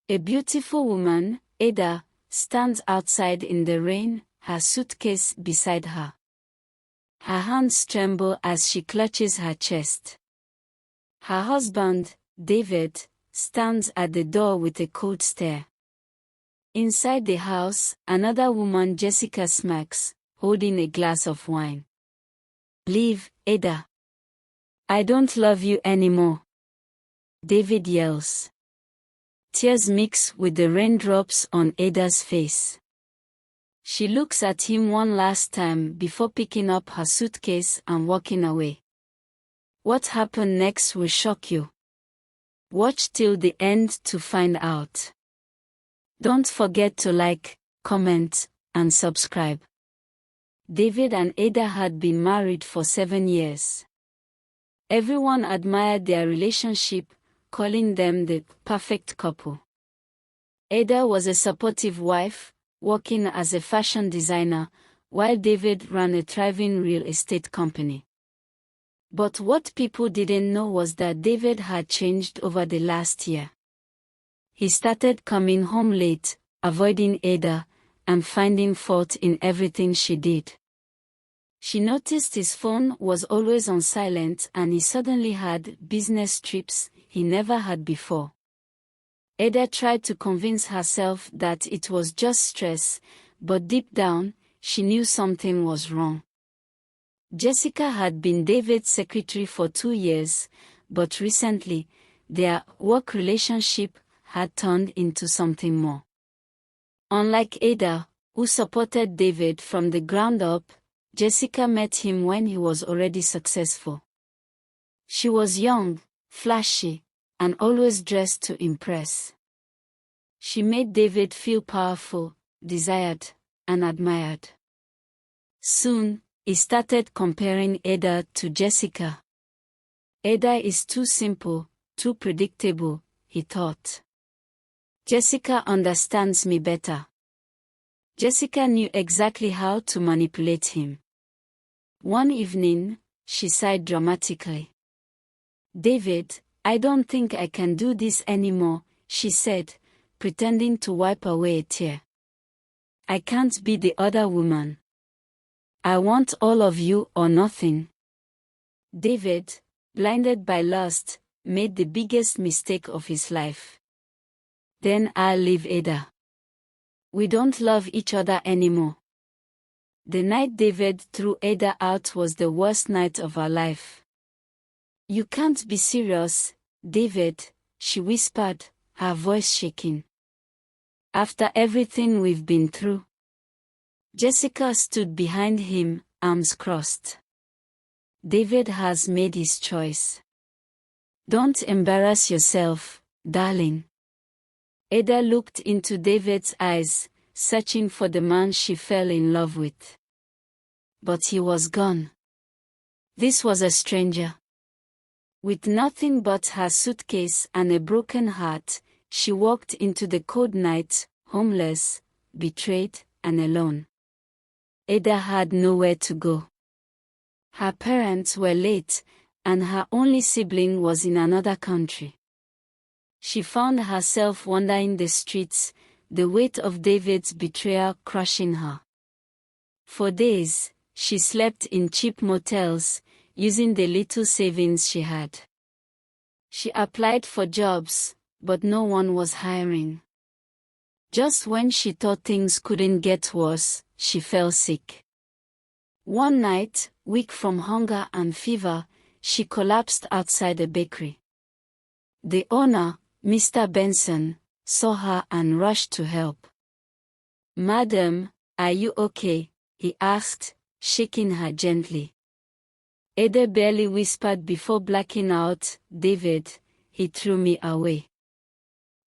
A beautiful woman, Ada, stands outside in the rain, her suitcase beside her. Her hands tremble as she clutches her chest. Her husband, David, stands at the door with a cold stare. Inside the house, another woman, Jessica, smirks, holding a glass of wine. "Leave, Ada. I don't love you anymore," David yells. Tears mix with the raindrops on Ada's face. She looks at him one last time before picking up her suitcase and walking away. What happened next will shock you. Watch till the end to find out. Don't forget to like, comment, and subscribe. David and Ada had been married for 7 years. Everyone admired their relationship, calling them the perfect couple. Ada was a supportive wife, working as a fashion designer, while David ran a thriving real estate company. But what people didn't know was that David had changed over the last year. He started coming home late, avoiding Ada, and finding fault in everything she did. She noticed his phone was always on silent and he suddenly had business trips he never had before. Ada tried to convince herself that it was just stress, but deep down, she knew something was wrong. Jessica had been David's secretary for 2 years, but recently, their work relationship had turned into something more. Unlike Ada, who supported David from the ground up, Jessica met him when he was already successful. She was young, flashy, and always dressed to impress. She made David feel powerful, desired, and admired. Soon, he started comparing Ada to Jessica. Ada is too simple, too predictable, he thought. Jessica understands me better. Jessica knew exactly how to manipulate him. One evening, she sighed dramatically. "David, I don't think I can do this anymore," she said, pretending to wipe away a tear. "I can't be the other woman. I want all of you or nothing." David, blinded by lust, made the biggest mistake of his life. "Then I'll leave Ada. We don't love each other anymore." The night David threw Ada out was the worst night of her life. "You can't be serious, David," she whispered, her voice shaking. "After everything we've been through." Jessica stood behind him, arms crossed. "David has made his choice. Don't embarrass yourself, darling." Ada looked into David's eyes, searching for the man she fell in love with. But he was gone. This was a stranger. With nothing but her suitcase and a broken heart, she walked into the cold night, homeless, betrayed, and alone. Ada had nowhere to go. Her parents were late, and her only sibling was in another country. She found herself wandering the streets, the weight of David's betrayal crushing her. For days, she slept in cheap motels, using the little savings she had. She applied for jobs, but no one was hiring. Just when she thought things couldn't get worse, she fell sick. One night, weak from hunger and fever, she collapsed outside a bakery. The owner, Mr. Benson, saw her and rushed to help. "Madam, are you okay?" he asked, shaking her gently. Ada barely whispered before blacking out, "David, he threw me away."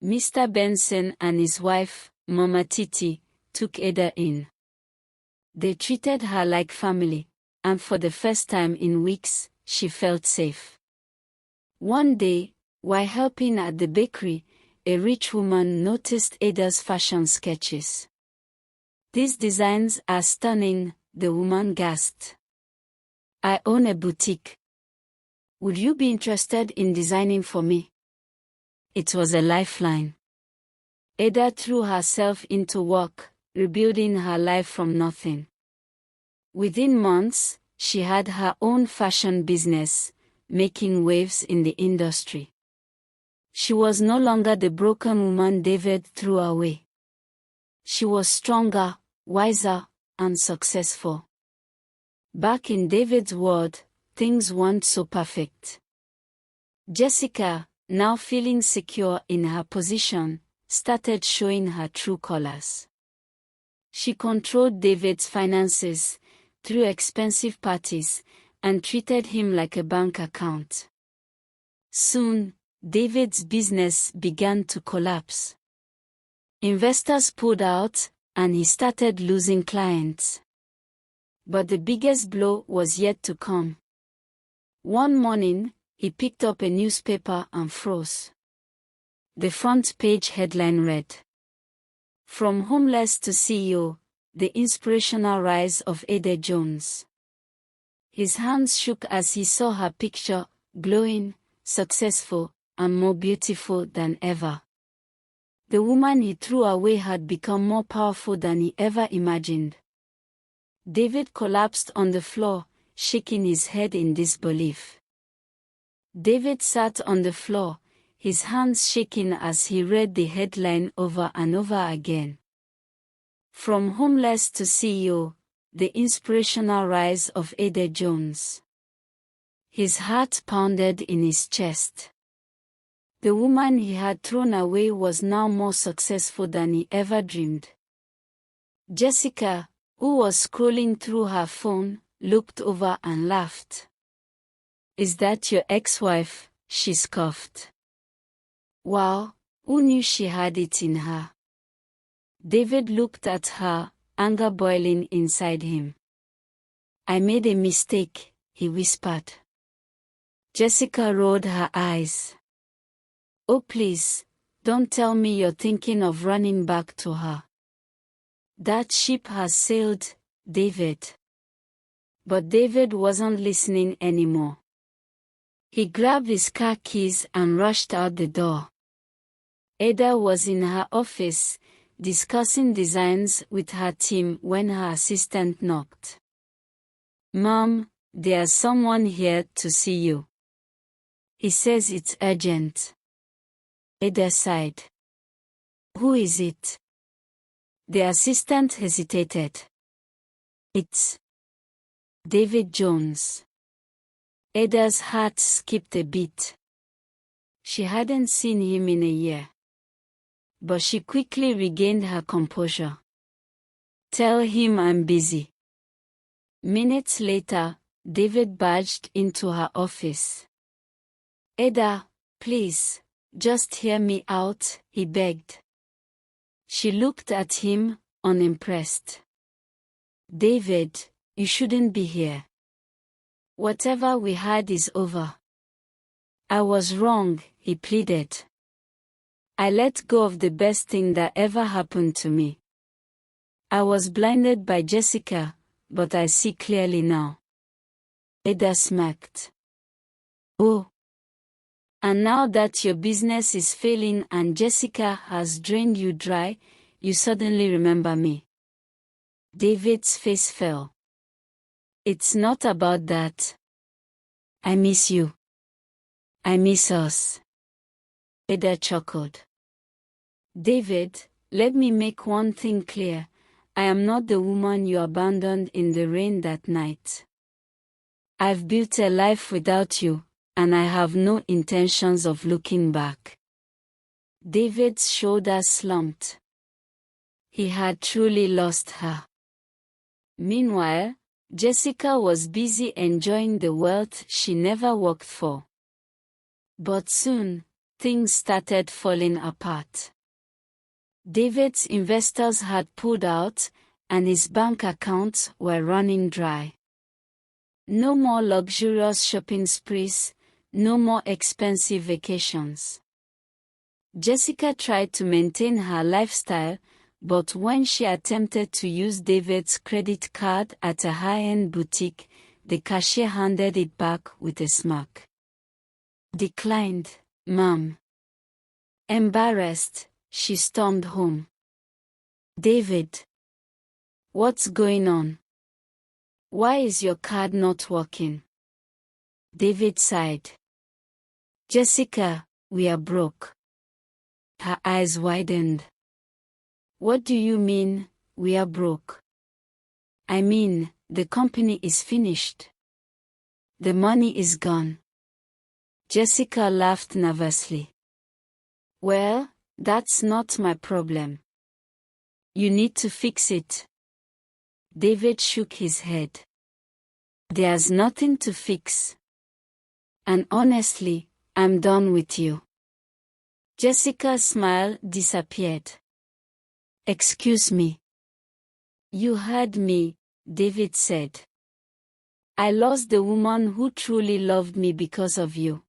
Mr. Benson and his wife, Mama Titi, took Ada in. They treated her like family, and for the first time in weeks, she felt safe. One day, while helping at the bakery, a rich woman noticed Ada's fashion sketches. "These designs are stunning," the woman gasped. "I own a boutique. Would you be interested in designing for me?" It was a lifeline. Ada threw herself into work, rebuilding her life from nothing. Within months, she had her own fashion business, making waves in the industry. She was no longer the broken woman David threw away. She was stronger, wiser, and successful. Back in David's world, things weren't so perfect. Jessica, now feeling secure in her position, started showing her true colors. She controlled David's finances, threw expensive parties, and treated him like a bank account. Soon, David's business began to collapse. Investors pulled out, and he started losing clients. But the biggest blow was yet to come. One morning, he picked up a newspaper and froze. The front page headline read, "From Homeless to CEO, the Inspirational Rise of Ada Jones." His hands shook as he saw her picture, glowing, successful, and more beautiful than ever. The woman he threw away had become more powerful than he ever imagined. David collapsed on the floor, shaking his head in disbelief. David sat on the floor, his hands shaking as he read the headline over and over again. "From Homeless to CEO, the Inspirational Rise of Ada Jones." His heart pounded in his chest. The woman he had thrown away was now more successful than he ever dreamed. Jessica, who was scrolling through her phone, looked over and laughed. "Is that your ex-wife?" she scoffed. Wow, who knew she had it in her? David looked at her, anger boiling inside him. "I made a mistake," he whispered. Jessica rolled her eyes. "Oh please, don't tell me you're thinking of running back to her." "That ship has sailed, David." But David wasn't listening anymore. He grabbed his car keys and rushed out the door. Ada was in her office, discussing designs with her team when her assistant knocked. "Mom, there's someone here to see you. He says it's urgent." Ada sighed. "Who is it?" The assistant hesitated. "It's David Jones." Ada's heart skipped a beat. She hadn't seen him in a year. But she quickly regained her composure. "Tell him I'm busy." Minutes later, David barged into her office. "Ada, please, just hear me out," he begged. She looked at him, unimpressed. "David, you shouldn't be here. Whatever we had is over." "I was wrong," he pleaded. "I let go of the best thing that ever happened to me. I was blinded by Jessica, but I see clearly now." Ada smirked. "Oh. And now that your business is failing and Jessica has drained you dry, you suddenly remember me." David's face fell. "It's not about that. I miss you. I miss us." Ada chuckled. "David, let me make one thing clear. I am not the woman you abandoned in the rain that night. I've built a life without you, and I have no intentions of looking back." David's shoulders slumped. He had truly lost her. Meanwhile, Jessica was busy enjoying the wealth she never worked for. But soon, things started falling apart. David's investors had pulled out, and his bank accounts were running dry. No more luxurious shopping sprees, no more expensive vacations. Jessica tried to maintain her lifestyle, but when she attempted to use David's credit card at a high-end boutique, the cashier handed it back with a smirk. "Declined, ma'am." Embarrassed, she stormed home. David. What's going on? Why is your card not working? David sighed. Jessica, we are broke. Her eyes widened. What do you mean, we are broke? I mean, the company is finished. The money is gone. Jessica laughed nervously. Well, that's not my problem. You need to fix it. David shook his head. There's nothing to fix. And honestly, I'm done with you. Jessica's smile disappeared. Excuse me. You heard me, David said. I lost the woman who truly loved me because of you.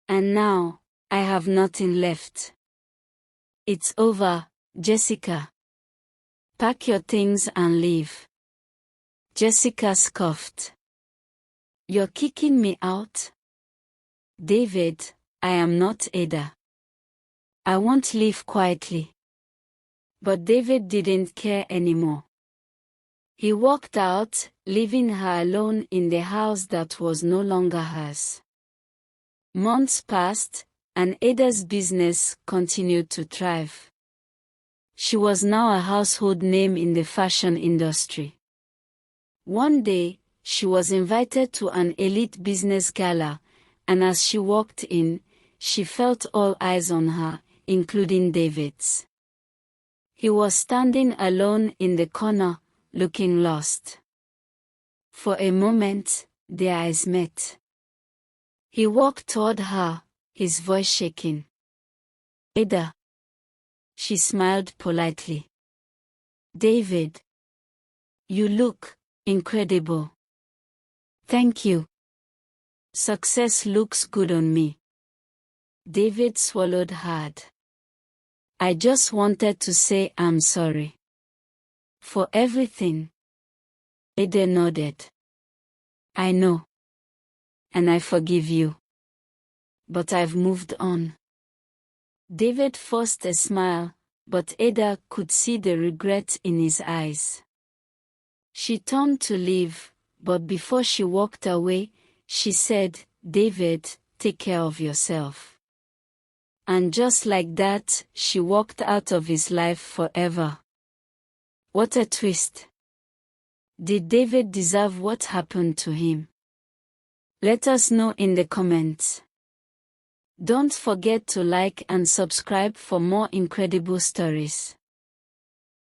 And now, I have nothing left. It's over, Jessica. Pack your things and leave. Jessica scoffed. You're kicking me out? David, I am not Ada. I won't leave quietly. But David didn't care anymore. He walked out, leaving her alone in the house that was no longer hers. Months passed, and Ada's business continued to thrive. She was now a household name in the fashion industry. One day, she was invited to an elite business gala, and as she walked in, she felt all eyes on her, including David's. He was standing alone in the corner, looking lost. For a moment, their eyes met. He walked toward her, his voice shaking. Ada. She smiled politely. David. You look incredible. Thank you. Success looks good on me. David swallowed hard. I just wanted to say I'm sorry. For everything. Ada nodded. I know. And I forgive you. But I've moved on. David forced a smile, but Ada could see the regret in his eyes. She turned to leave, but before she walked away, she said, David, take care of yourself. And just like that, she walked out of his life forever. What a twist. Did David deserve what happened to him? Let us know in the comments. Don't forget to like and subscribe for more incredible stories.